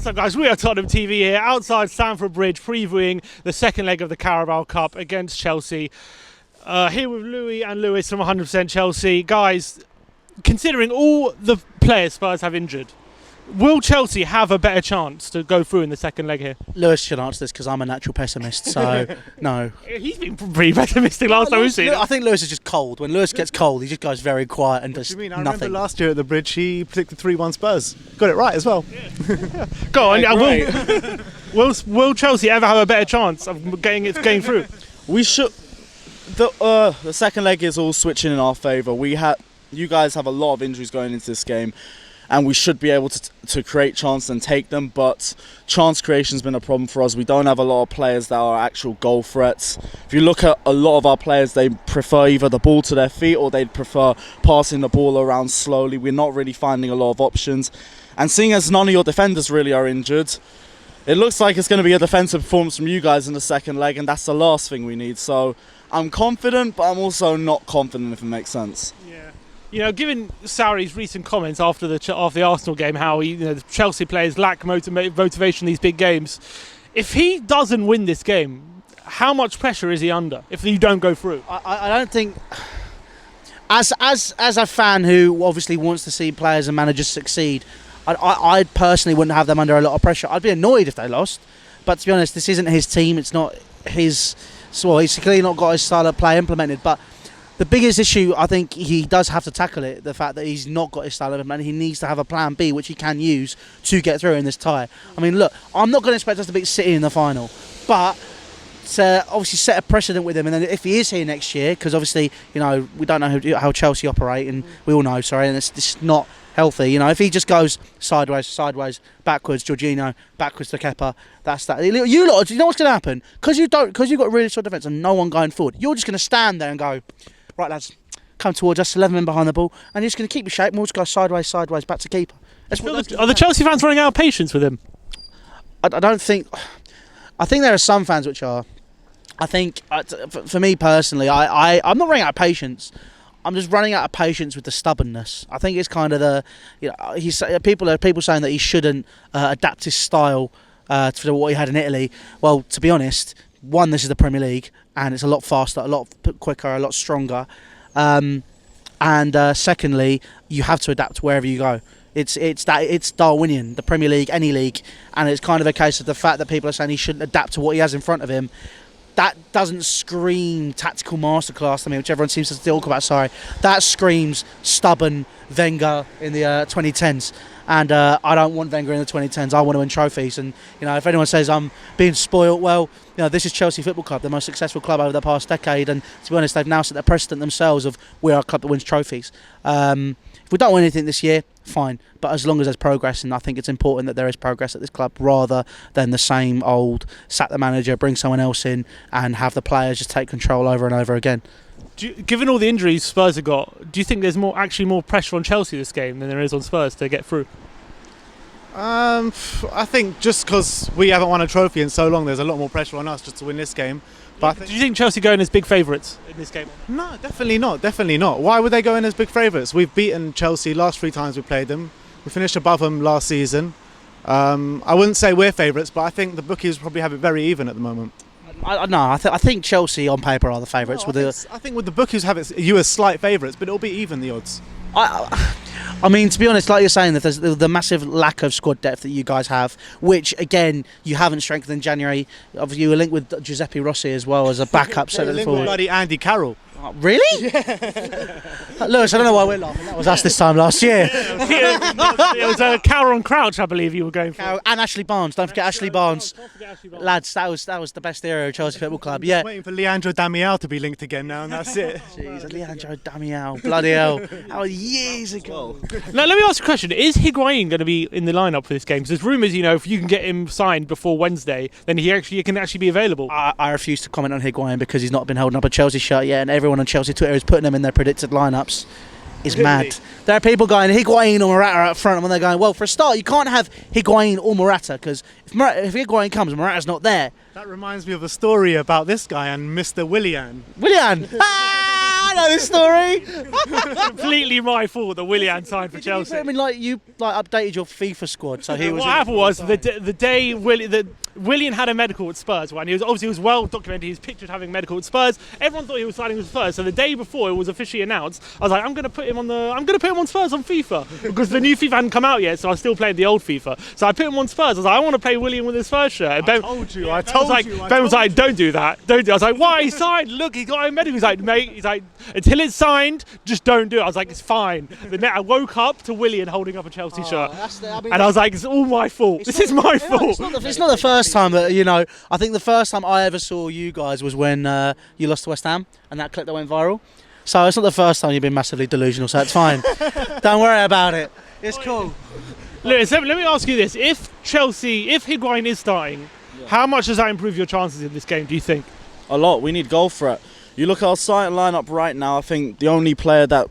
What's up, guys? We are Tottenham TV here outside Stamford Bridge, previewing the second leg of the Carabao Cup against Chelsea. Here with Louis and Lewis from 100% Chelsea. Guys, considering all the players Spurs have injured, will Chelsea have a better chance to go through in the second leg here? Lewis should answer this because I'm a natural pessimist, so no. He's been pretty pessimistic last time we've seen him. I think Lewis is just cold. When Lewis gets cold, he just goes very quiet and does What do you mean? I nothing. remember last year at the Bridge, he predicted 3-1 Spurs. Got it right as well. Yeah. Go on. Will Chelsea ever have a better chance of getting through? We should. The second leg is all switching in our favour. You guys have a lot of injuries going into this game, and we should be able to create chances and take them. But chance creation has been a problem for us. We don't have a lot of players that are actual goal threats. If you look at a lot of our players, they prefer either the ball to their feet or they'd prefer passing the ball around slowly. We're not really finding a lot of options. And seeing as none of your defenders really are injured, it looks like it's going to be a defensive performance from you guys in the second leg, and that's the last thing we need. So I'm confident, but I'm also not confident, if it makes sense. Yeah. You know, given Sarri's recent comments after the Arsenal game, how the Chelsea players lack motivation in these big games, if he doesn't win this game, how much pressure is he under if you don't go through? I don't think, as a fan who obviously wants to see players and managers succeed, I personally wouldn't have them under a lot of pressure. I'd be annoyed if they lost, but to be honest, this isn't his team. It's not his. Well, he's clearly not got his style of play implemented, but the biggest issue, I think he does have to tackle it, the fact that he's not got his style of implemented. He needs to have a plan B, which he can use to get through in this tie. I mean, look, I'm not going to expect us to beat City in the final, but to obviously set a precedent with him, and then if he is here next year, because obviously, we don't know how Chelsea operate, and we all know, and it's not healthy. If he just goes sideways, backwards, Jorginho, backwards to Kepa, that's that. You lot, you know what's going to happen? Because you've got really solid defence and no one going forward, you're just going to stand there and go, right lads, come towards us, 11 men behind the ball, and you're just going to keep your shape, and we'll just go sideways, back to keeper. Are the Chelsea fans running out of patience with him? I don't think. I think there are some fans which are. I think, for me personally, I'm not running out of patience. I'm just running out of patience with the stubbornness. I think it's kind of people saying that he shouldn't adapt his style to what he had in Italy. Well, to be honest, one, this is the Premier League, and it's a lot faster, a lot quicker, a lot stronger. And secondly, you have to adapt wherever you go. It's Darwinian, the Premier League, any league, and it's kind of a case of the fact that people are saying he shouldn't adapt to what he has in front of him. That doesn't scream tactical masterclass to me, which everyone seems to talk about. Sorry, that screams stubborn Wenger in the 2010s, and I don't want Wenger in the 2010s. I want to win trophies, and if anyone says I'm being spoiled, well, this is Chelsea Football Club, the most successful club over the past decade, and to be honest, they've now set the precedent themselves of we're a club that wins trophies. If we don't win anything this year, fine, but as long as there's progress, and I think it's important that there is progress at this club rather than the same old sack the manager, bring someone else in and have the players just take control over and over again. Given all the injuries Spurs have got, do you think there's more pressure on Chelsea this game than there is on Spurs to get through? I think just because we haven't won a trophy in so long, there's a lot more pressure on us just to win this game. But do you think Chelsea go in as big favourites in this game? No, definitely not. Why would they go in as big favourites? We've beaten Chelsea last 3 times we played them. We finished above them last season. I wouldn't say we're favourites, but I think the bookies probably have it very even at the moment. I think Chelsea on paper are the favourites. I think with the bookies have it you as slight favourites, but it'll be even the odds. I mean, to be honest, like you're saying, that there's the massive lack of squad depth that you guys have, which again you haven't strengthened in January. Obviously, you were linked with Giuseppe Rossi as well as a backup centre forward. Bloody Andy Carroll. Really? Yeah. Lewis, I don't know why we're laughing. That was us this time last year. It was Carroll and Crouch, I believe you were going for. And Ashley Barnes. Don't forget Ashley Barnes. Lads, that was the best era of Chelsea Football Club. Yeah. Waiting for Leandro Damião to be linked again now, and that's it. Jeez, Leandro Damião, bloody hell! That was years ago. Now, let me ask you a question: is Higuain going to be in the lineup for this game? Because there's rumours, if you can get him signed before Wednesday, then he can actually be available. I refuse to comment on Higuain because he's not been holding up a Chelsea shirt yet, and everyone on Chelsea Twitter is putting them in their predicted lineups. Is mad. There are people going Higuain or Morata up front, and when they're going, well, for a start, you can't have Higuain or Morata because if Higuain comes, Morata's not there. That reminds me of a story about this guy and Mr. Willian. Willian! I know this story. Completely my fault that Willian signed for I Chelsea. mean, like you updated your FIFA squad, so he was. What happened was the day Willian had a medical at Spurs, and he was well documented. He's pictured having medical at Spurs. Everyone thought he was signing with Spurs. So the day before it was officially announced, I was like, I'm going to put him on Spurs on FIFA because the new FIFA hadn't come out yet. So I was still playing the old FIFA. So I put him on Spurs. I was like, I want to play Willian with his Spurs shirt. And Ben was like, don't do that. Don't do it. I was like, why? He signed. Look, he's got a medical. He's like, mate. He's like, until it's signed, just don't do it. I was like, it's fine. Then I woke up to Willian holding up a Chelsea shirt, and I was like, it's all my fault. This is my fault. It's not the first time that I think the first time I ever saw you guys was when you lost to West Ham, and that clip that went viral. So it's not the first time you've been massively delusional. So it's fine. Don't worry about it. It's cool. Lewis, let me ask you this: if Higuain is starting, how much does that improve your chances in this game? Do you think? A lot. We need goal threat. You look at our starting lineup right now. I think the only player that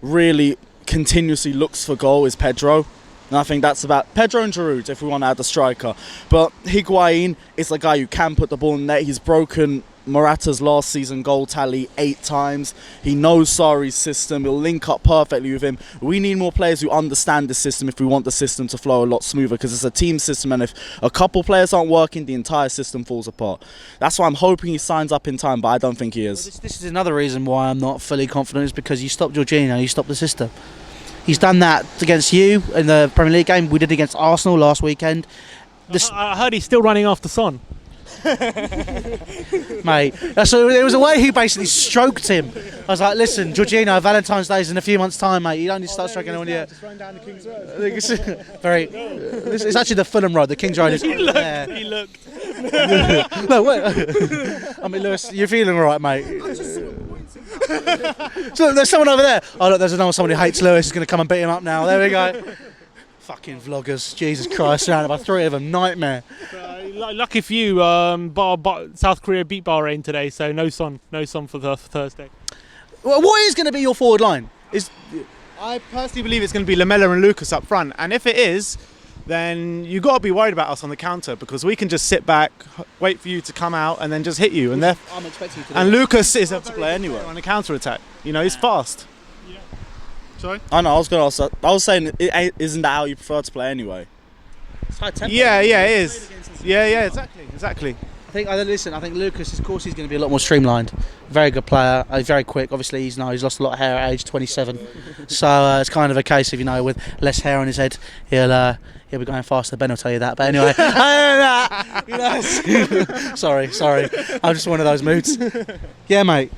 really continuously looks for goal is Pedro. And I think that's about Pedro and Giroud if we want to add the striker. But Higuain is a guy who can put the ball in net. He's broken Morata's last season goal tally 8 times. He knows Sarri's system. He'll link up perfectly with him. We need more players who understand the system if we want the system to flow a lot smoother, because it's a team system, and if a couple players aren't working, the entire system falls apart. That's why I'm hoping he signs up in time, but I don't think he is. This is another reason why I'm not fully confident, is because you stopped Jorginho, you stopped the system. He's done that against you in the Premier League game. We did it against Arsenal last weekend. I heard he's still running after Son. Mate, so there was a way he basically stroked him. I was like, listen, Jorginho, Valentine's Day's in a few months' time, mate. You don't need to start stroking anyone yet. Just run down the King's Road. It's actually the Fulham Road. The King's Road is. He looked. No, wait. I mean, Lewis, you're feeling all right, mate. So there's someone over there. Oh, look, there's another someone who hates Lewis. Is going to come and beat him up now. There we go. Fucking vloggers. Jesus Christ, surrounded by 3 of them. Nightmare. Lucky for you, South Korea beat Bahrain today, so no Son for the Thursday. Well, what is going to be your forward line? I personally believe it's going to be Lamela and Lucas up front, and if it is, then you've got to be worried about us on the counter, because we can just sit back, wait for you to come out, and then just hit you. And I'm expecting you to do and Lucas is a play anyway on a counter attack. He's fast. Sorry? I know. I was saying, isn't that how you prefer to play anyway? It's high tempo. Yeah, it is. Yeah, exactly. I think Lucas, of course, he's going to be a lot more streamlined. Very good player, very quick. Obviously, he's lost a lot of hair at age 27, so it's kind of a case of with less hair on his head, he'll be going faster. Ben will tell you that. But anyway, sorry, I'm just one of those moods. Yeah, mate.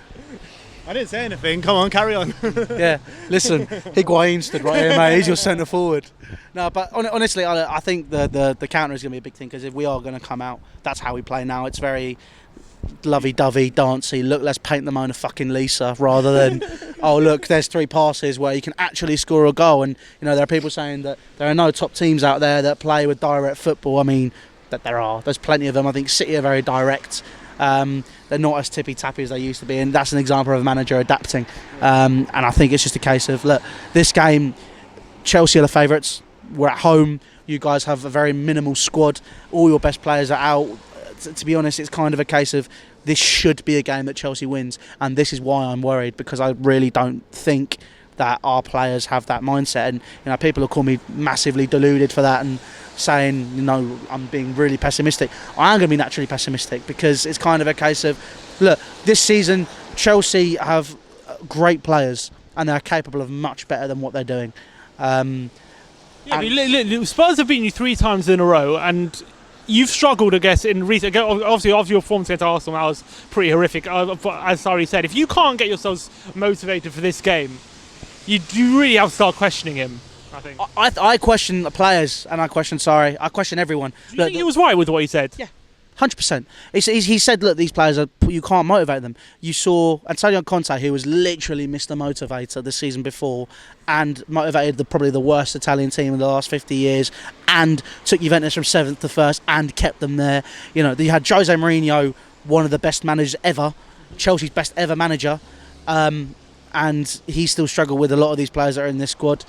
I didn't say anything. Come on, carry on. Yeah, listen, Higuain stood right here, mate. He's your centre forward. No, but honestly, I think the counter is going to be a big thing, because if we are going to come out, that's how we play now. It's very lovey-dovey, dancey. Look, let's paint them on a fucking Lisa, rather than oh look, there's 3 passes where you can actually score a goal. And there are people saying that there are no top teams out there that play with direct football. I mean, that there are. There's plenty of them. I think City are very direct. They're not as tippy-tappy as they used to be, and that's an example of a manager adapting. And I think it's just a case of, look, this game, Chelsea are the favourites. We're at home. You guys have a very minimal squad. All your best players are out. To be honest, it's kind of a case of this should be a game that Chelsea wins, and this is why I'm worried, because I really don't think that our players have that mindset. And people will call me massively deluded for that, and saying I'm being really pessimistic. I am going to be naturally pessimistic, because it's kind of a case of, look, this season Chelsea have great players and they're capable of much better than what they're doing. Spurs have beaten you 3 times in a row, and you've struggled, I guess, in recent. Obviously, after your performance against Arsenal, that was pretty horrific. As Sarri said, if you can't get yourselves motivated for this game, you really have to start questioning him. I think. I question the players, and I question Sarri. I question everyone. Do you think he was right with what he said? Yeah, 100%. He said, look, these players you can't motivate them. You saw Antonio Conte, who was literally Mr. Motivator the season before, and motivated probably the worst Italian team in the last 50 years, and took Juventus from 7th to 1st and kept them there. You had Jose Mourinho, one of the best managers ever, Chelsea's best ever manager, and he still struggled with a lot of these players that are in this squad.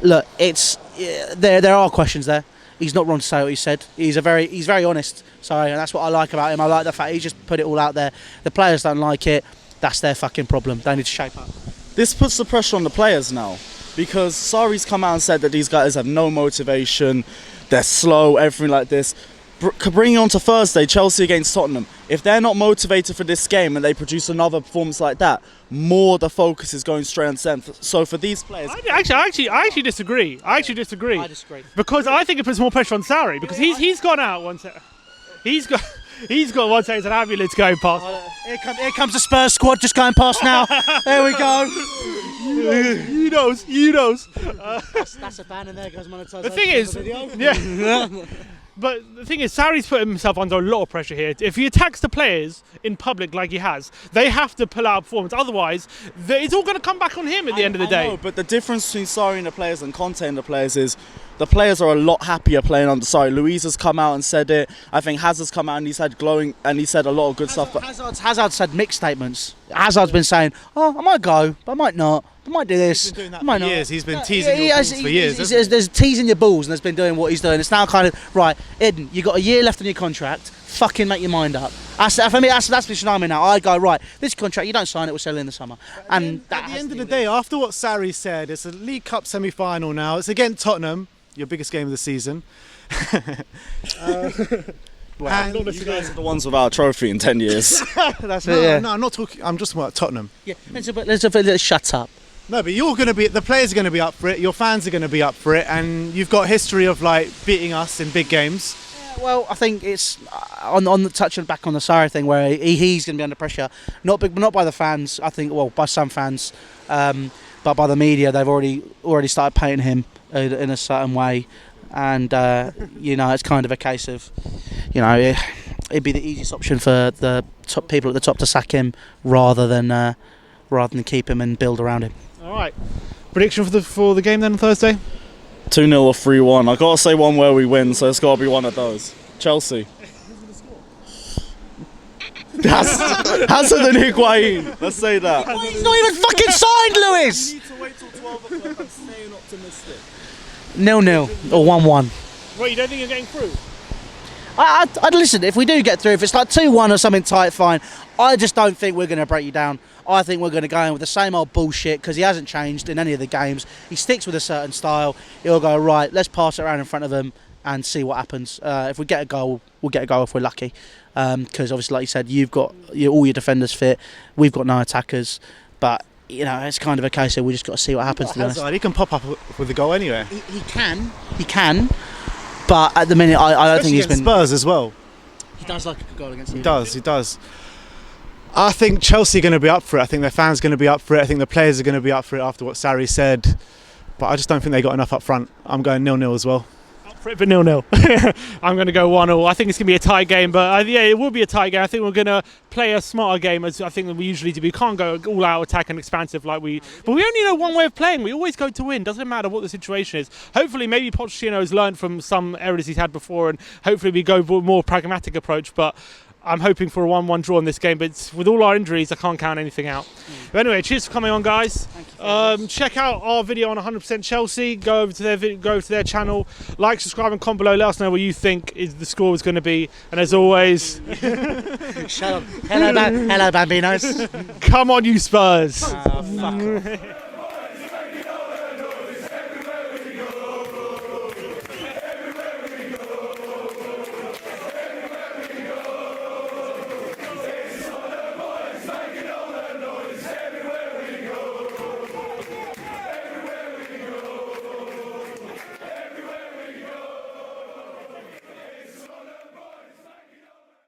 Look, there are questions there. He's not wrong to say what he said. He's very honest. Sorry, and that's what I like about him. I like the fact he just put it all out there. The players don't like it. that's their fucking problem. They need to shape up. This puts the pressure on the players now, because Sarri's come out and said that these guys have no motivation, they're slow, everything like this. Bring on to Thursday, Chelsea against Tottenham. If they're not motivated for this game and they produce another performance like that, more the focus is going straight on them. So for these players, I actually disagree. I disagree because I think it puts more pressure on Sarri because he's gone out one set. He's got one set an ambulance going past. Here comes the Spurs squad just going past now. There we go. You knows. That's a ban in there, guys. The thing is, yeah. But the thing is, Sarri's put himself under a lot of pressure here. If he attacks the players in public like he has, they have to pull out a performance. Otherwise, it's all going to come back on him at the end of the day. No, but the difference between Sarri and the players and Conte and the players is the players are a lot happier playing under Sarri. Luiz has come out and said it. I think Hazard's come out and he said a lot of good stuff. But Hazard's said mixed statements. Hazard's been saying, "Oh, I might go, but I might not. I might do this. He's been doing that I might for not." years. He's been teasing your balls for years. There's teasing your balls, and has been doing what he's doing. It's now kind of right. Eden, you got a year left on your contract. Fucking make your mind up. For me, that's the position I'm in now. I go right. This contract, you don't sign it. We'll sell it in the summer. And at the end of the day, after what Sarri said, it's a League Cup semi-final now. It's against Tottenham, your biggest game of the season. Well, you guys are the ones without a trophy in 10 years. That's it. Yeah. No, I'm not talking. I'm just about Tottenham. Yeah. Let's shut up. No, but the players are going to be up for it. Your fans are going to be up for it, and you've got a history of like beating us in big games. Yeah, well, I think it's on the touching back on the Sarri thing where he's going to be under pressure, not by the fans. I think by some fans, but by the media. They've already started painting him in a certain way. And it's kind of a case of, it'd be the easiest option for the top people at the top to sack him rather than keep him and build around him. All right, prediction for the game then on Thursday. 2-0 or 3-1. I gotta say one where we win, so it's gotta be one of those. Chelsea. Hazard and Higuain. Let's say that. He's not even fucking signed, Lewis. You need to wait till 12 o'clock. I'm staying optimistic. 0-0 or 1-1. Wait, you don't think you're getting through? I'd listen, if we do get through, if it's like 2-1 or something tight, fine. I just don't think we're going to break you down. I think we're going to go in with the same old bullshit because he hasn't changed in any of the games. He sticks with a certain style. He'll go, right, let's pass it around in front of him and see what happens. If we get a goal, we'll get a goal if we're lucky. Because obviously, like you said, you've got all your defenders fit. We've got no attackers. But, it's kind of a case of we just got to see what happens, to be honest. He can pop up with a goal anywhere. He can. But at the minute, I don't think he's been... Spurs as well. He does like a good goal against you. He does. I think Chelsea are going to be up for it. I think their fans are going to be up for it. I think the players are going to be up for it after what Sarri said. But I just don't think they got enough up front. I'm going 0-0 as well. Up for it for 0-0. I'm going to go 1-0. I think it's going to be a tight game, but it will be a tight game. I think we're going to play a smarter game as I think we usually do. We can't go all out attack and expansive but we only know one way of playing. We always go to win. Doesn't matter what the situation is. Hopefully, maybe Pochettino has learned from some errors he's had before, and hopefully we go for a more pragmatic approach. But I'm hoping for a 1-1 draw in this game, but with all our injuries, I can't count anything out. But anyway, cheers for coming on, guys. Check out our video on 100% Chelsea. Go over to their channel. Like, subscribe, and comment below. Let us know what you think the score is going to be. And as always, shut up. Hello, Bambinos. Come on, you Spurs. Fuck off.